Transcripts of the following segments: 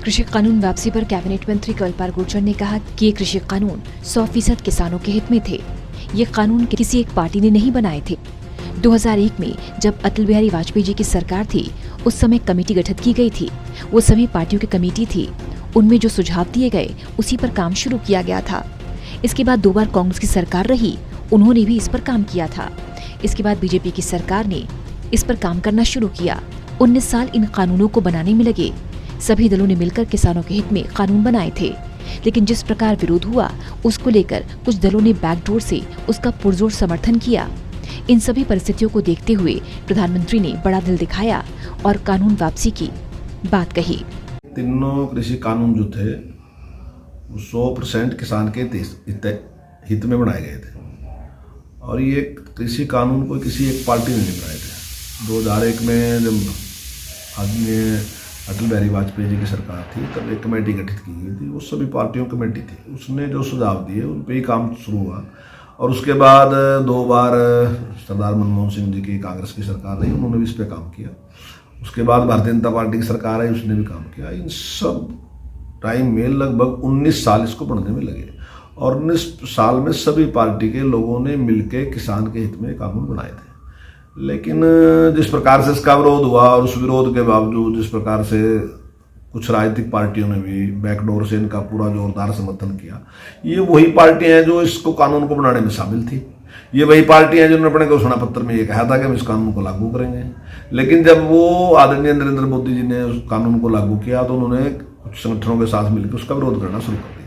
कृषि कानून वापसी पर कैबिनेट मंत्री कंवरपाल गुर्जर ने कहा कि ये कृषि कानून 100% किसानों के हित में थे। ये कानून किसी एक पार्टी ने नहीं बनाए थे। 2001 में जब अटल बिहारी वाजपेयी जी की सरकार थी, उस समय कमेटी गठित की गई थी। वो सभी पार्टियों की कमेटी थी। उनमें जो सुझाव दिए गए उसी पर काम शुरू किया गया था। इसके बाद 2 बार कांग्रेस की सरकार रही, उन्होंने भी इस पर काम किया था। इसके बाद बीजेपी की सरकार ने इस पर काम करना शुरू किया। 19 साल इन कानूनों को बनाने में लगे। सभी दलों ने मिलकर किसानों के हित में कानून बनाए थे, लेकिन जिस प्रकार विरोध हुआ उसको लेकर कुछ दलों ने बैकडोर से उसका पुरजोर समर्थन किया। इन सभी परिस्थितियों को देखते हुए प्रधानमंत्री ने बड़ा दिल दिखाया और कानून वापसी की बात कही। तीनों कृषि कानून जो थे वो 100% किसान के हित में बनाए गए थे और ये कृषि कानून को किसी एक पार्टी ने नहीं बनाए थे। 2001 में जब आदरणीय अटल बिहारी वाजपेयी जी की सरकार थी तब एक कमेटी गठित की गई थी। वो सभी पार्टियों की कमेटी थी। उसने जो सुझाव दिए उन पर ही काम शुरू हुआ और उसके बाद 2 बार सरदार मनमोहन सिंह जी की कांग्रेस की सरकार रही, उन्होंने भी इस पर काम किया। उसके बाद भारतीय जनता पार्टी की सरकार आई, उसने भी काम किया। इन सब टाइम में लगभग 19 साल इसको बढ़ने में लगे और 19 साल में सभी पार्टी के लोगों ने मिलकर किसान के हित में कानून बनाए थे। लेकिन जिस प्रकार से इसका विरोध हुआ और उस विरोध के बावजूद जिस प्रकार से कुछ राजनीतिक पार्टियों ने भी बैकडोर से इनका पूरा जोरदार समर्थन किया, ये वही पार्टियां हैं जो इसको कानून को बनाने में शामिल थी। ये वही पार्टियां जिन्होंने अपने घोषणा पत्र में ये कहा था कि हम इस कानून को लागू करेंगे। लेकिन जब वो आदरणीय नरेंद्र मोदी जी ने उस कानून को लागू किया तो उन्होंने कुछ संगठनों के साथ मिलकर उसका विरोध करना शुरू कर दिया।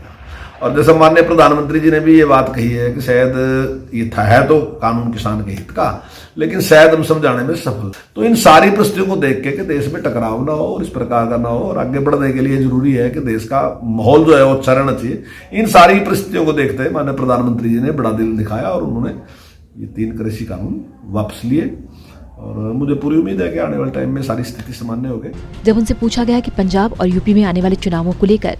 और जैसे माननीय प्रधानमंत्री जी ने भी ये बात कही है कि शायद ये था है तो कानून किसान के हित का, लेकिन शायद हम समझाने में सफल। तो इन सारी परिस्थितियों को देख के कि देश में टकराव ना हो और इस प्रकार का ना हो और आगे बढ़ने के लिए जरूरी है कि देश का माहौल जो है वो अच्छा रहना चाहिए। इन सारी परिस्थितियों को देखते हुए माननीय प्रधानमंत्री जी ने बड़ा दिल दिखाया और उन्होंने ये 3 कृषि कानून वापस लिए और मुझे पूरी उम्मीद है कि आने वाले टाइम में सारी स्थिति सामान्य हो गई। जब उनसे पूछा गया कि पंजाब और यूपी में आने वाले चुनावों को लेकर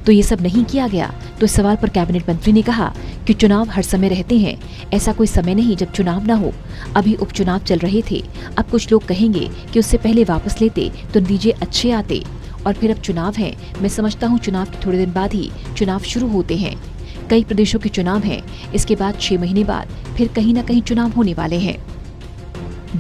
तो ये सब नहीं किया गया, तो इस सवाल पर कैबिनेट मंत्री ने कहा कि चुनाव हर समय रहते हैं, ऐसा कोई समय नहीं जब चुनाव ना हो। अभी उपचुनाव चल रहे थे। अब कुछ लोग कहेंगे कि उससे पहले वापस लेते तो नतीजे अच्छे आते और फिर अब चुनाव है। मैं समझता हूँ चुनाव के थोड़े दिन बाद ही चुनाव शुरू होते हैं। कई प्रदेशों के चुनाव हैं, इसके बाद 6 महीने बाद फिर कहीं न कहीं चुनाव होने वाले हैं।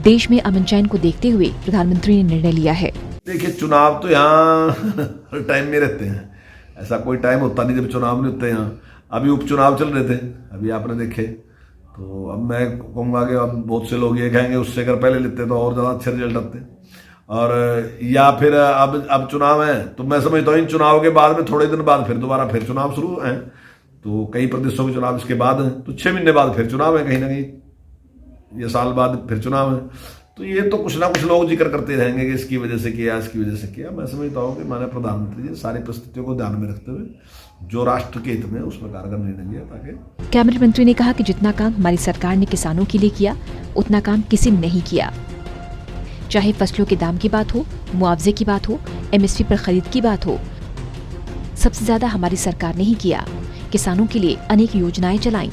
देश में अमन चैन को देखते हुए प्रधानमंत्री ने निर्णय लिया है। देखिए, चुनाव तो यहाँ हर टाइम में रहते हैं, ऐसा कोई टाइम होता नहीं जब चुनाव नहीं होते यहाँ। अभी उपचुनाव चल रहे थे, अभी आपने देखे। तो अब मैं कहूँगा कि अब बहुत से लोग ये कहेंगे उससे अगर पहले लेते तो और ज़्यादा अच्छे रिजल्ट आते, और या फिर अब चुनाव है तो मैं समझता हूँ इन चुनाव के बाद में थोड़े दिन बाद फिर दोबारा फिर चुनाव शुरू हैं। तो कई प्रदेशों के चुनाव इसके बाद हैं, तो 6 महीने बाद फिर चुनाव है, कहीं ना कहीं ये साल बाद फिर चुनाव है। तो ये तो कुछ ना कुछ लोग जिक्र करते रहेंगे कि इसकी वजह से किया, इसकी वजह से किया। मैं समझता हूँ कि माननीय प्रधानमंत्री जी सारी परिस्थितियों को ध्यान में रखते हुए जो राष्ट्र के हित में उस प्रकार का निर्णय लिया। ताकि कैबिनेट मंत्री ने कहा कि जितना काम हमारी सरकार ने किसानों के लिए किया उतना काम किसी ने नहीं किया। चाहे फसलों के दाम की बात हो, मुआवजे की बात हो, MSP पर खरीद की बात हो, सबसे ज्यादा हमारी सरकार ने ही किया। किसानों के लिए अनेक योजनाएं चलाई।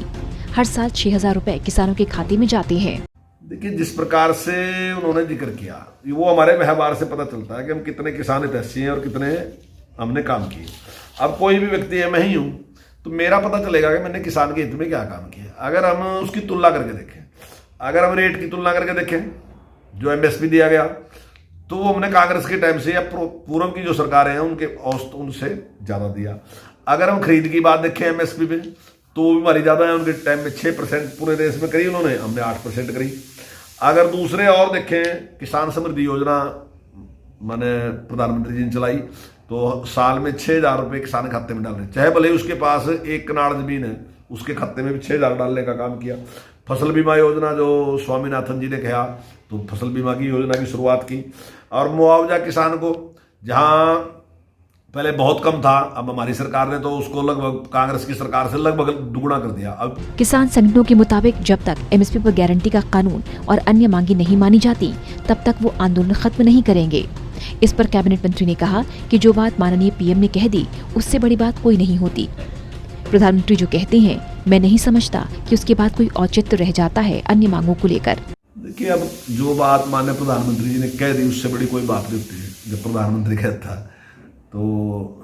हर साल 6,000 रुपए किसानों के खाते में जाते हैं। देखिए, जिस प्रकार से उन्होंने जिक्र किया वो हमारे व्यवहार से पता चलता है कि हम कितने किसान हितैषी हैं और कितने हमने काम किए। अब कोई भी व्यक्ति है, मैं ही हूं, तो मेरा पता चलेगा कि मैंने किसान के हित में क्या काम किया। अगर हम उसकी तुलना करके देखें, अगर हम रेट की तुलना करके देखें जो MSP दिया गया, तो वो हमने कांग्रेस के टाइम से या पूर्व की जो सरकारें हैं उनके औसत उनसे ज्यादा दिया। अगर हम खरीद की बात देखें MSP पे, तो वो भी हमारी ज्यादा है। उनके टाइम में 6% पूरे देश में करी उन्होंने, हमने 8% करी। अगर दूसरे और देखें, किसान समृद्धि योजना मैंने प्रधानमंत्री जी ने चलाई, तो साल में 6,000 रुपये किसान के खाते में डाल रहे, चाहे भले उसके पास 1 कनाड़ जमीन है, उसके खाते में भी 6,000 डालने का काम किया। फसल बीमा योजना जो स्वामीनाथन जी ने कहा, तो फसल बीमा की योजना की शुरुआत की। और मुआवजा किसान को जहां पहले बहुत कम था, अब हमारी सरकार ने तो उसको लगभग कांग्रेस की सरकार से लगभग दुगुना कर दिया। अब किसान संगठनों के मुताबिक जब तक MSP पर गारंटी का कानून और अन्य मांगी नहीं मानी जाती, तब तक वो आंदोलन खत्म नहीं करेंगे। इस पर कैबिनेट मंत्री ने कहा कि जो बात माननीय PM ने कह दी, उससे बड़ी बात कोई नहीं होती। प्रधानमंत्री जो कहते हैं, मैं नहीं समझता कि उसके बाद कोई औचित्य रह जाता है अन्य मांगों को लेकर। देखिए, अब जो बात माननीय प्रधानमंत्री जी ने कह दी उससे बड़ी कोई बात नहीं होती है। जब प्रधानमंत्री कहता तो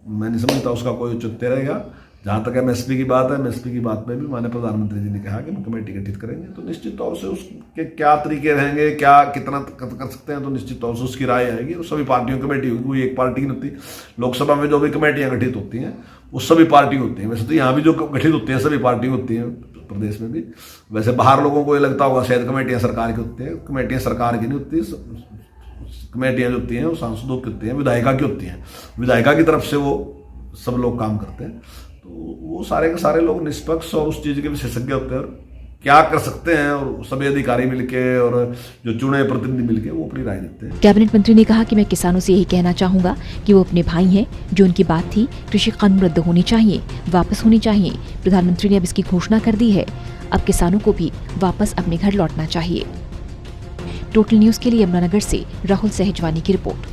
मैं नहीं समझता उसका कोई औचित्य रहेगा। जहाँ तक एमएसपी की बात है, एमएसपी की बात में भी माननीय प्रधानमंत्री जी ने कहा कि हम कमेटी गठित करेंगे, तो निश्चित तौर से उसके क्या तरीके रहेंगे, क्या कितना कर सकते हैं, तो निश्चित तौर से उसकी राय आएगी। और सभी पार्टियों की कमेटी होगी, कोई एक पार्टी की नहीं होती। लोकसभा में जो भी कमेटियां गठित होती हैं वो सभी पार्टी होती हैं। वैसे तो यहाँ भी जो गठित होती हैं सभी पार्टी होती हैं, प्रदेश में भी। वैसे बाहर लोगों को ये लगता होगा शायद कमेटियां सरकार की होती हैं, कमेटियां सरकार की नहीं होती। कमेटियां जो होती हैं वो सांसदों की होती हैं, विधायिका की होती हैं। विधायिका की तरफ से वो सब लोग काम करते हैं, तो वो सारे के सारे लोग निष्पक्ष और उस चीज के विशेषज्ञ होते हैं, और क्या कर सकते हैं, और सभी अधिकारी मिलके और जो चुने प्रतिनिधि मिलके वो अपनी राय देते हैं। कैबिनेट मंत्री ने कहा कि मैं किसानों से यही कहना चाहूंगा कि वो अपने भाई हैं। जो उनकी बात थी कृषि कानून रद्द होने चाहिए, वापस होने चाहिए। प्रधानमंत्री ने अब इसकी घोषणा कर दी है। अब किसानों को भी वापस अपने घर लौटना चाहिए। टोटल न्यूज के लिए यमुनानगर से राहुल सहजवानी की रिपोर्ट।